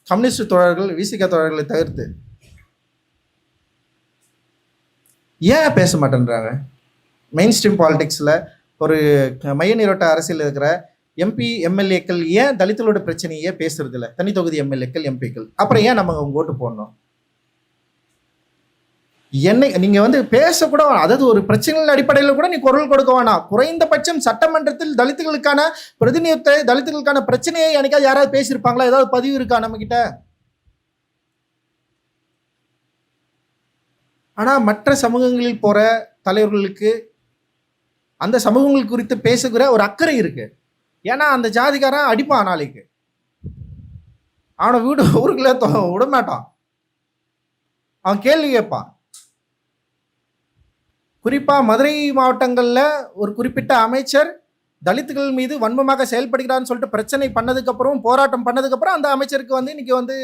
A: கம்யூனிஸ்ட் தோழர்கள் விசிக தோழர்களை தவிர்த்து ஏன் பேச மாட்டேன்றாங்க? மெயின் ஸ்ட்ரீம் பாலிடிக்ஸில் ஒரு மைய நீரோட்ட அரசியல் இருக்கிற எம்பி எம்எல்ஏக்கள் ஏன் தலித்துகளோட பிரச்சனையே பேசுறது இல்லை? தனி தொகுதி எம்எல்ஏக்கள் எம்பிக்கள் அப்புறம் ஏன் நம்ம அவங்க ஓட்டு போடணும்? என்னை நீங்க வந்து பேசக்கூட, அதாவது ஒரு பிரச்சனைகள் அடிப்படையில் கூட நீ குரல் கொடுக்க வேணாம். குறைந்தபட்சம் சட்டமன்றத்தில் தலித்துகளுக்கான பிரதிநிதித்துவத்தை, தலித்துகளுக்கான பிரச்சனையை என்னைக்காவது யாராவது பேசியிருப்பாங்களா? ஏதாவது பதிவு இருக்கா நம்ம கிட்ட? ஆனா மற்ற சமூகங்களில் போற தலைவர்களுக்கு அந்த சமூகங்கள் குறித்து பேசுகிற ஒரு அக்கறை இருக்கு. ஏன்னா அந்த ஜாதிக்காரன் அடிப்பான், நாளைக்கு அவனை ஊருக்குள்ள விடமாட்டான், அவன் கேள்வி கேட்பான். குறிப்பா மதுரை மாவட்டங்கள்ல ஒரு குறிப்பிட்ட அமைச்சர் தலித்துகள் மீது வன்மமாக செயல்படுகிறான்னு சொல்லிட்டு பிரச்சனை பண்ணதுக்கு அப்புறம், போராட்டம் பண்ணதுக்கு அப்புறம் அந்த அமைச்சருக்கு வந்து இன்னைக்கு வந்து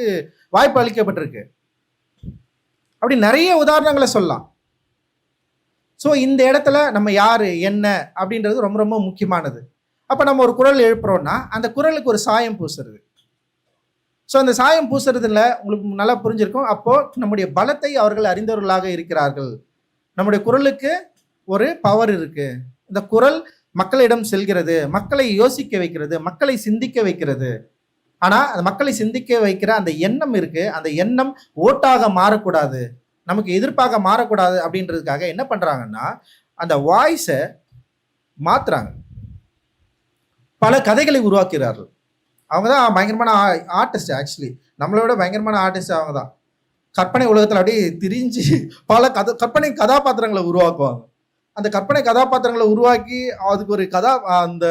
A: வாய்ப்பு அளிக்கப்பட்டிருக்கு. அப்படி நிறைய உதாரணங்களை சொல்லலாம். ஸோ இந்த இடத்துல நம்ம யாரு என்ன அப்படின்றது ரொம்ப ரொம்ப முக்கியமானது. அப்ப நம்ம ஒரு குரல் எழுப்புறோம்னா அந்த குரலுக்கு ஒரு சாயம் பூசுறது. ஸோ அந்த சாயம் பூசுறதுல உங்களுக்கு நல்லா புரிஞ்சிருக்கும். அப்போது நம்முடைய பலத்தை அவர்கள் அறிந்தவர்களாக இருக்கிறார்கள். நம்முடைய குரலுக்கு ஒரு பவர் இருக்குது. இந்த குரல் மக்களிடம் செல்கிறது, மக்களை யோசிக்க வைக்கிறது, மக்களை சிந்திக்க வைக்கிறது. ஆனால் அந்த மக்களை சிந்திக்க வைக்கிற அந்த எண்ணம் இருக்குது, அந்த எண்ணம் ஓட்டாக மாறக்கூடாது, நமக்கு எதிர்ப்பாக மாறக்கூடாது அப்படின்றதுக்காக என்ன பண்ணுறாங்கன்னா அந்த வாய்ஸை மாற்றுறாங்க, பல கதைகளை உருவாக்குகிறார்கள். அவங்க தான் பயங்கரமான ஆர்டிஸ்ட். ஆக்சுவலி நம்மளோட பயங்கரமான ஆர்டிஸ்ட் அவங்க தான். கற்பனை உலகத்தில் அப்படியே திரிஞ்சு பல கற்பனை கதாபாத்திரங்களை உருவாக்குவாங்க. அந்த கற்பனை கதாபாத்திரங்களை உருவாக்கி அதுக்கு ஒரு அந்த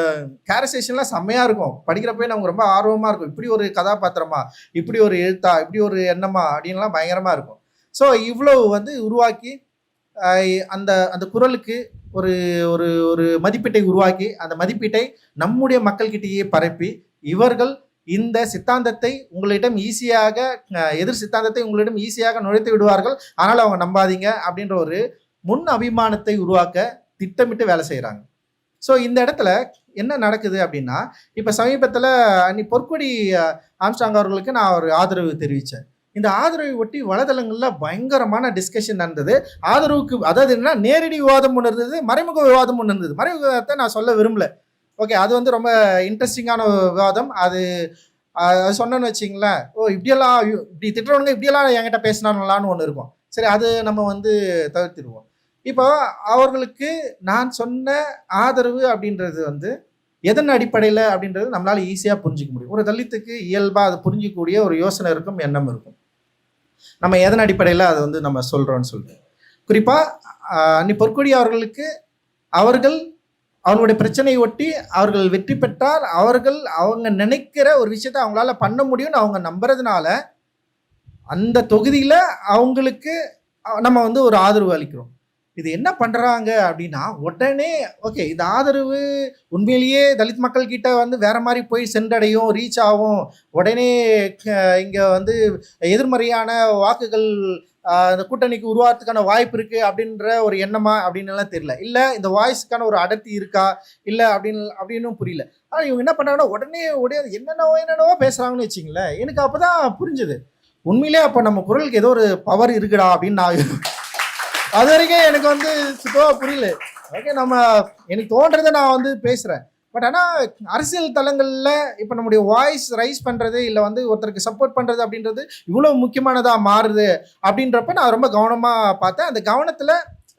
A: கேரக்டரைசேஷன்லாம் செம்மையாக இருக்கும். படிக்கிறப்பே நமக்கு ரொம்ப ஆர்வமாக இருக்கும். இப்படி ஒரு கதாபாத்திரமா, இப்படி ஒரு எழுத்தா, இப்படி ஒரு எண்ணமா அப்படின்லாம் பயங்கரமாக இருக்கும். ஸோ இவ்வளவு வந்து உருவாக்கி அந்த அந்த குரலுக்கு ஒரு ஒரு ஒரு மதிப்பீட்டை உருவாக்கி அந்த மதிப்பீட்டை நம்முடைய மக்கள்கிட்டயே பரப்பி இவர்கள் இந்த சித்தாந்தத்தை உங்களிடம் ஈஸியாக எதிர் சித்தாந்தத்தை உங்களிடம் ஈஸியாக நுழைத்து விடுவார்கள், ஆனால் அவங்க நம்பாதீங்க அப்படின்ற ஒரு முன் அபிமானத்தை உருவாக்க திட்டமிட்டு வேலை செய்கிறாங்க. ஸோ இந்த இடத்துல என்ன நடக்குது அப்படின்னா, இப்போ சமீபத்தில் அன்னி பொற்கொடி ஆம்ஸ்ட்ராங் அவர்களுக்கு நான் ஒரு ஆதரவு தெரிவித்தேன். இந்த ஆதரவை ஒட்டி வலைதளங்களில் பயங்கரமான டிஸ்கஷன் நடந்தது. ஆதரவுக்கு அதாவது என்ன, நேரடி விவாதம் ஒன்று இருந்தது, மறைமுக விவாதம் ஒன்று இருந்தது. மறைமுக விவாதத்தை நான் சொல்ல விரும்பல. ஓகே, அது வந்து ரொம்ப இன்ட்ரெஸ்டிங்கான விவாதம். அது சொன்னோன்னு வச்சிங்களேன், இப்படியெல்லாம் இப்படி திட்டுறவங்க இப்படியெல்லாம் என்கிட்ட பேசினாங்களான்னு ஒன்று இருக்கும். சரி, அது நம்ம வந்து தவிர்த்திடுவோம். இப்போ அவர்களுக்கு நான் சொன்ன ஆதரவு அப்படின்றது வந்து எதன் அடிப்படையில் அப்படின்றது நம்மளால் ஈஸியாக புரிஞ்சிக்க முடியும். ஒரு தலித்துக்கு இயல்பாக அது புரிஞ்சிக்கக்கூடிய ஒரு யோசனை இருக்கும், எண்ணம் இருக்கும். நம்ம எதன் அடிப்படையில் அதை வந்து நம்ம சொல்கிறோன்னு சொல்லிட்டு, குறிப்பாக அன்னி பொற்கொடி அவர்களுக்கு அவர்களுடைய பிரச்சனையை ஒட்டி அவர்கள் வெற்றி பெற்றால் அவங்க நினைக்கிற ஒரு விஷயத்தை அவங்களால பண்ண முடியும்னு அவங்க நம்புறதுனால அந்த தொகுதியில் அவங்களுக்கு நம்ம வந்து ஒரு ஆதரவு அளிக்கிறோம். இது என்ன பண்ணுறாங்க அப்படின்னா, உடனே ஓகே இந்த ஆதரவு உண்மையிலேயே தலித் மக்கள் கிட்ட வந்து வேற மாதிரி போய் சென்றடையும், ரீச் ஆகும், உடனே இங்கே வந்து எதிர்மறையான வாக்குகள் இந்த கூட்டணிக்கு உருவாகிறதுக்கான வாய்ப்பு இருக்குது அப்படின்ற ஒரு எண்ணமா அப்படின்னுலாம் தெரியல. இல்லை இந்த வாய்ஸுக்கான ஒரு அடர்த்தி இருக்கா இல்லை அப்படின்னும் புரியல. ஆனால் இவங்க என்ன பண்ணுறாங்கன்னா உடனே என்னென்னவோ பேசுகிறாங்கன்னு வச்சிங்களேன். எனக்கு அப்போ தான் புரிஞ்சுது, உண்மையிலே அப்போ நம்ம குரலுக்கு ஏதோ ஒரு பவர் இருக்குடா அப்படின்னு நான் அது வரைக்கும் எனக்கு வந்து சுத்தமாக புரியல. ஓகே, எனக்கு தோன்றதை நான் வந்து பேசுகிறேன். பட் ஆனால் அரசியல் தளங்களில் இப்போ நம்முடைய வாய்ஸ் ரைஸ் பண்ணுறது இல்லை வந்து ஒருத்தருக்கு சப்போர்ட் பண்ணுறது அப்படின்றது இவ்வளோ முக்கியமானதாக மாறுது அப்படின்றப்ப நான் ரொம்ப கவனமாக பார்த்தேன். அந்த கவனத்தில்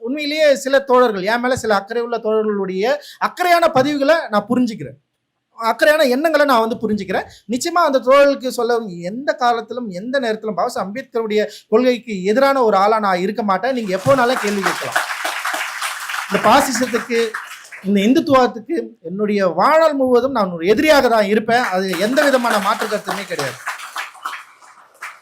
A: உண்மையிலேயே சில தோழர்கள், என் மேலே சில அக்கறை உள்ள தோழர்களுடைய அக்கறையான பதிவுகளை நான் புரிஞ்சுக்கிறேன், அக்கறையான எண்ணங்களை நான் வந்து புரிஞ்சுக்கிறேன். நிச்சயமாக அந்த தோழர்களுக்கு சொல்ல எந்த காலத்திலும் எந்த நேரத்திலும் பாஸ் அம்பேத்கருடைய கொள்கைக்கு எதிரான ஒரு ஆளாக நான் இருக்க மாட்டேன். நீங்கள் எப்போனாலும் கேள்வி கேட்கலாம். இந்த பாசிசத்துக்கு இந்த இந்துத்துவத்துக்கு என்னுடைய வாழ்நாள் முழுவதும் நான் ஒரு எதிரியாக தான் இருப்பேன். அது எந்த விதமான மாற்று கருத்துமே கிடையாது.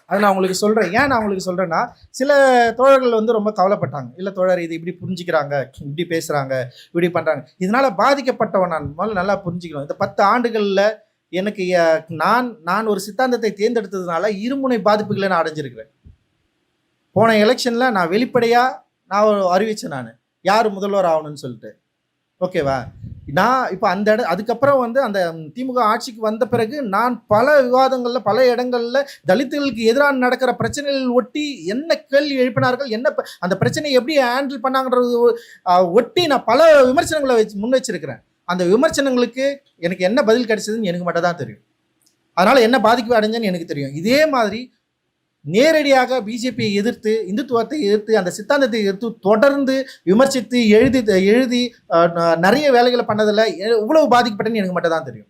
A: அதை நான் உங்களுக்கு சொல்கிறேன். ஏன் நான் உங்களுக்கு சொல்கிறேன்னா, சில தோழர்கள் வந்து ரொம்ப கவலைப்பட்டாங்க. இல்லை தோழர், இது இப்படி புரிஞ்சுக்கிறாங்க, இப்படி பேசுகிறாங்க, இப்படி பண்ணுறாங்க, இதனால் பாதிக்கப்பட்டவன் நான் முதல்ல நல்லா புரிஞ்சுக்கணும். இந்த 10 ஆண்டுகளில் எனக்கு நான் ஒரு சித்தாந்தத்தை தேர்ந்தெடுத்ததுனால இருமுனை பாதிப்புகளை நான் அடைஞ்சிருக்கிறேன். போன எலெக்ஷனில் நான் வெளிப்படையாக நான் அறிவித்தேன், நான் யார் முதல்வர் ஆகணும்னு சொல்லிட்டு. ஓகேவா, நான் இப்போ அதுக்கப்புறம் வந்து அந்த திமுக ஆட்சிக்கு வந்த பிறகு நான் பல விவாதங்களில் பல இடங்களில் தலித்துகளுக்கு எதிராக நடக்கிற பிரச்சனைகள் ஒட்டி என்ன கேள்வி எழுப்பினார்கள், என்ன அந்த பிரச்சனையை எப்படி ஹேண்டில் பண்ணாங்கன்றது ஒட்டி நான் பல விமர்சனங்களை முன் வச்சிருக்கிறேன். அந்த விமர்சனங்களுக்கு எனக்கு என்ன பதில் கிடைச்சதுன்னு எனக்கு மட்டும் தான் தெரியும். அதனால் என்ன பாதிப்பு அடைஞ்சேன்னு எனக்கு தெரியும். இதே மாதிரி நேரடியாக பிஜேபியை எதிர்த்து, இந்துத்துவத்தை எதிர்த்து, அந்த சித்தாந்தத்தை எதிர்த்து தொடர்ந்து விமர்சித்து எழுதி நிறைய வேலைகளை பண்ணதில் எவ்வளவு பாதிக்கப்பட்டேன்னு எனக்கு மட்டும் தான் தெரியும்.